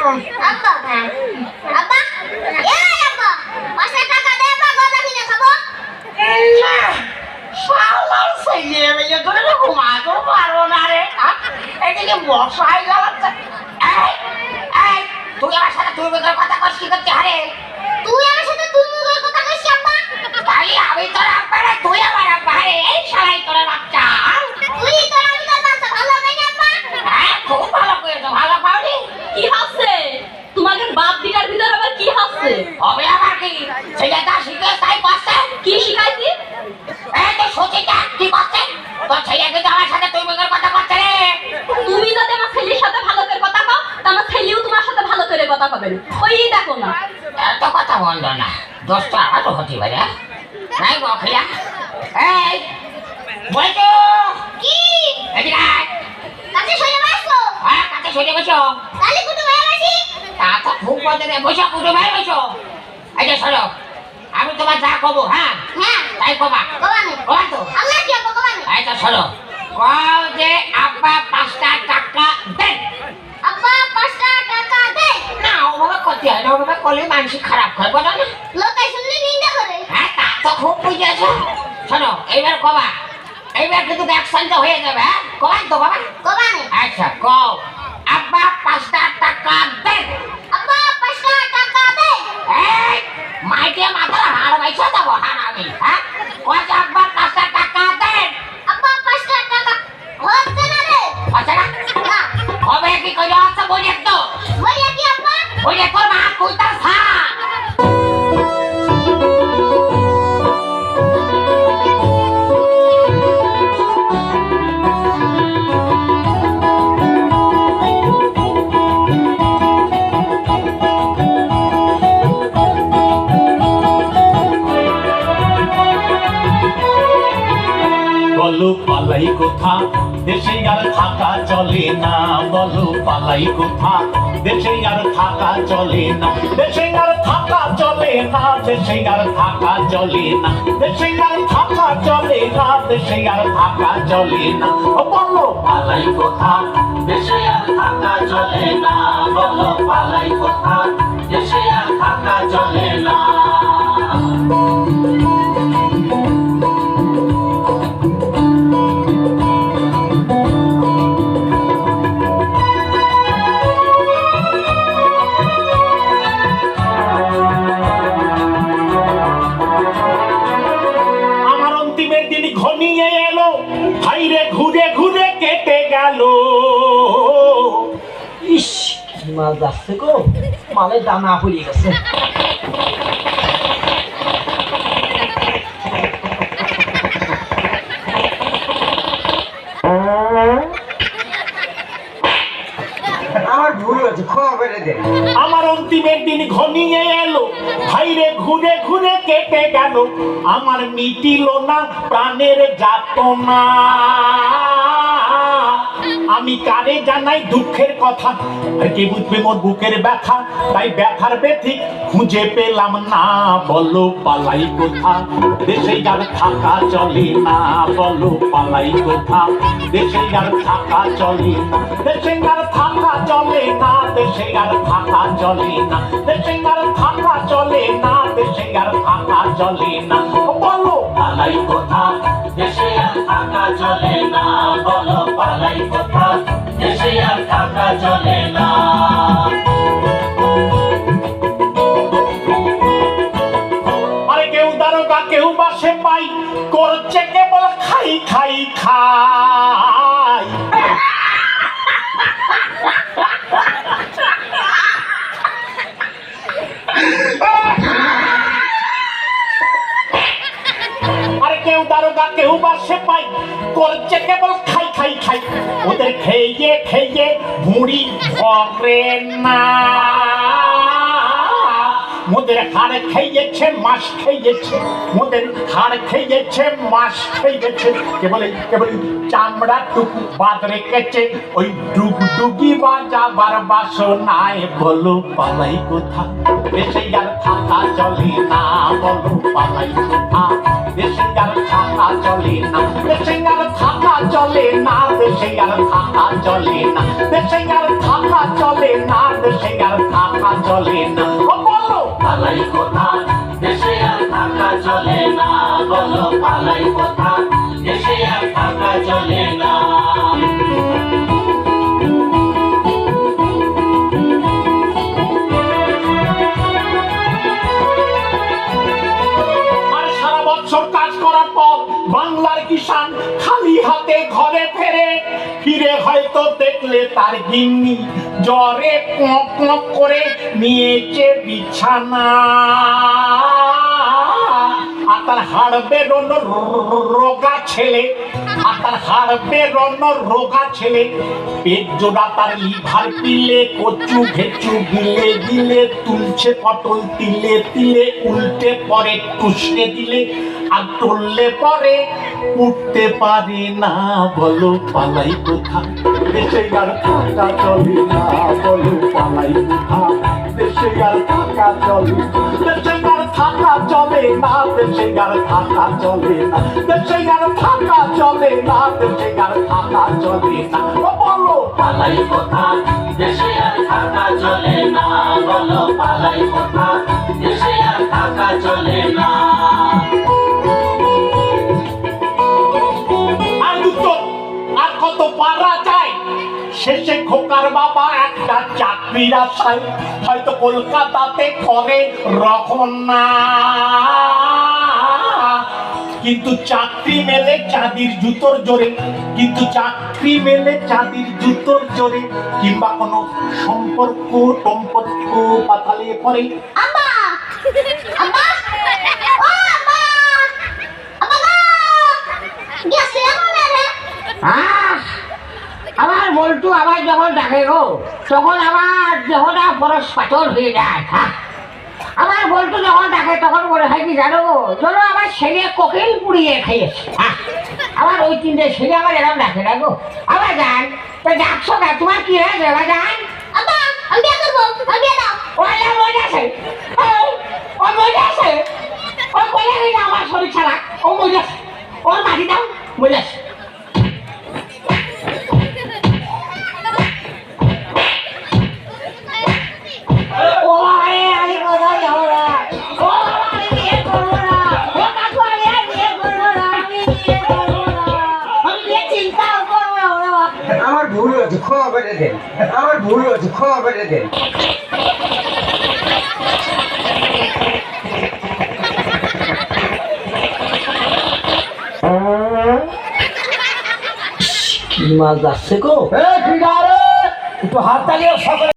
আব্বা আব্বা আব্বা 5 টাকা দে আব্বা গজা কিনে খাবো শালার ছেলে মেয়ে ধরে ঘুমাতে পারবো না রে এদিকে বসাই গেল তুই আমার সাথে তুই মুখের কথা কস কি করতে হারে তুই আমার সাথে তুই মুখের কথা কইছিস আব্বা তাই আমি তোর আব্বা রে তুই আমার আব্বা রে এই শালাই তোর বাচ্চা তুই তোর আমি তোর বাচ্চা ভালো কই না আব্বা খুব ভালো করেছো ভালো পাওনি কি হচ্ছে তোমাদের বাপ বিটার ভিতর আবার কি হচ্ছে হবে আবার কি ছেলেটা শিখে তাই করছে কি শিখাইছি এই তো সচিটা কি করছে তোর ছেলেকে তো আমার সাথে তুই মুখের কথা করছে রে তুমি যদি আমার ছেলের সাথে ভালো করে কথা কও তা আমার ছেলেও তোমার সাথে ভালো করে কথা কবে ওই দেখো না এত কথা বন্ধ না দোষটা আমারও হতে পারে নাই বখিয়া এই বলতো কি এদিকে আয়। কাছে সরে বসো হ্যাঁ কাছে সরে বসো তালি কুটু ভাই বসি তা তো খুব বলতে রে বসো কুটু ভাই বসো এই যে সরো আমি তোমার যা কব হ্যাঁ হ্যাঁ তাই কবা কবানে কবা তো আল্লাহ কি আব্বা কবানে এই তো সরো কও যে আব্বা 5 টাকা দেন আব্বা 5 টাকা দে না ওভাবে করতে হয় না ওভাবে করলে মানুষ খারাপ হয় বলো না লোকে শুনলে নিন্দা করে হ্যাঁ তা তো খুব বুঝেছো শোনো এইবার কবা এইবার কিন্তু অ্যাকশনটা হয়ে যাবে হ্যাঁ কবা তো বাবা কবানে আচ্ছা কও আব্বা 5 টাকা দেন আব্বা 5 টাকা দে এই মাইকে মাথার হাড় বাইছা যাবো হারামি হ্যাঁ কয় যে আব্বা 5 টাকা দেন আব্বা 5 টাকা হচ্ছে না রে আচ্ছা না না হবে কি করে আচ্ছা বলি তো বলিয়া কি আব্বা বলি তোর মা কইতা থা বলো পালাই কোথা দেশে আর থাকা চলে না বলো পালাই কোথা দেশে আর থাকা চলে না দেশে আর থাকা চলে না দেশে আর থাকা চলে না দেশে আর থাকা চলে না দেশে আর থাকা চলে না ও বলো পালাই কোথা দেশে আর থাকা চলে না বলো পালাই কোথা দেশে আর থাকা চলে না ঘনিয়ে এলো হাইরে ঘুরে ঘুরে কেটে গেল ইস কি মাল যাচ্ছে গো মালের দানা হয়ে গেছে আমার ভুল হচ্ছে ক্ষমা করে দে আমার অন্তিমের দিন ঘনিয়ে এলো হাইরে ঘুরে ঘুরে কেটে গেল আমার মিটিল না প্রাণের যাতনা আমি কারে জানাই দুঃখের কথা আর কে বুঝবে মোর বুকের ব্যথা তাই ব্যথার ব্যথিক খুঁজে পেলাম না বলো পালাই কোথা দেশে আর থাকা চলে না বলো পালাই কোথা দেশে আর থাকা চলে না দেশে আর থাকা চলে না দেশে আর থাকা চলে না দেশে আর থাকা চলে না দেশে আর থাকা চলে না বলো পালাই কোথা দেশে আর থাকা চলে না বলো পালাই কোথা দেশে আর থাকা চলে না আরে কেউ দারোগা কেউ বাসে পাই করছে কেবল খাই খাই খাই আরে কেউ দারোগা কেউ বাসে পাই করছে কেবল খাই খাই খাই ওদের খেয়ে খেয়ে ভুঁড়ি ভরে না মোদের হাড় খেয়েছে মাস খেয়েছে, মোদের হাড় খেয়েছে মাস খেয়েছে, কেবল চামড়াটুকু বাদ রেখেছে ওই ডুগডুগি বাজাবার বাসনায়। বলো পালাই কোথা, দেশে আর থাকা চলে না, বলো পালাই কোথা, দেশে আর থাকা চলে না, দেশে আর থাকা চলে না, দেশে আর থাকা চলে না, দেশে আর থাকা চলে না, দেশে আর থাকা চলে না। বলো পালাই কোথা, দেশে আর থাকা চলে না, বলো পালাই কোথা, দেশে আর থাকা চলে না। আর সারা বছর কাজ করার পর বাংলার কিষান খালি হাতে ঘরে ফেরে, ফিরে হয়তো দেখলে তার গিন্নি জ্বরে কোঁক কোঁক করে নিয়েছে বিছানা। আর তার হাড় বেরোনো রোগা ছেলে, আর তার হাড় বেরোনো রোগা ছেলে, পেট জোড়া তার লিভার পিলে, কচু ঘেচু গিলে গিলে তুলছে পটল তিলে তিলে, উল্টে পরে টুসকে দিলে আর টললে পরে উঠতে পারে না। বলো পালাই কোথা, দেশে আর থাকা চলে না, বলো পালাই কোথা, দেশে আর থাকা চলে না, দেশে আর থাকা চলে না, দেশে আর থাকা চলে না, দেশে আর থাকা চলে না, দেশে আর থাকা চলে না। বলো পালাই কোথা, দেশে আর থাকা চলে না, বলো পালাই কোথা, দেশে আর থাকা চলে না। আর উত্তর আর কত পারা যায়, শেষে খোকার বাবা একটা চাকরির আশায় হয়তো কলকাতাতে করে রহনা। কিন্তু চাকরি মেলে চাঁদির জুতোর জোরে, কিন্তু চাকরি মেলে চাঁদির জুতোর জোরে, কিংবা কোনো সম্পর্ক টম্পর্ক পাতালে পরে। আব্বা আব্বা ও আব্বা আব্বা গেছে বলে রে। আমার বলটু আবার যখন ডাকে গো, তখন আমার দেহটা বরস পাথর হয়ে যায়। আমার বলটু যখন ডাকে তখন মনে হয় কি জানো গো, যেন আমার ছেলে কোকিল পুড়িয়ে খেয়েছে। আমার ওই তিনটে ছেলে আমার এরকম ডাকে না গো। আবার যান তো ডাকছো না, তোমার কি হয়েছে আবার যান? আব্বা আমি বিয়ে করবো, আমি বিয়ে দাও। ওরা মজা আছে, ও মজা আছে, ও বলে গেছে আমার শরীর ছাড়া, ও মজা আছে, ওর মাটি দাও মজা আছে। ও আমি কোথাও যাবো না, ও আমি বিয়ে করবো না, ও কাকু আমি আর বিয়ে করবো না, আমি বিয়ে করবো না, আমি বিয়ে চিন্তাও করবো না। আমার ভুল হয়েছে, ক্ষমা করে দেন, আমার ভুল হয়েছে, ক্ষমা করে দেন। কি মাছ যাচ্ছে গো, একটু হাত তালিয়ে সকলে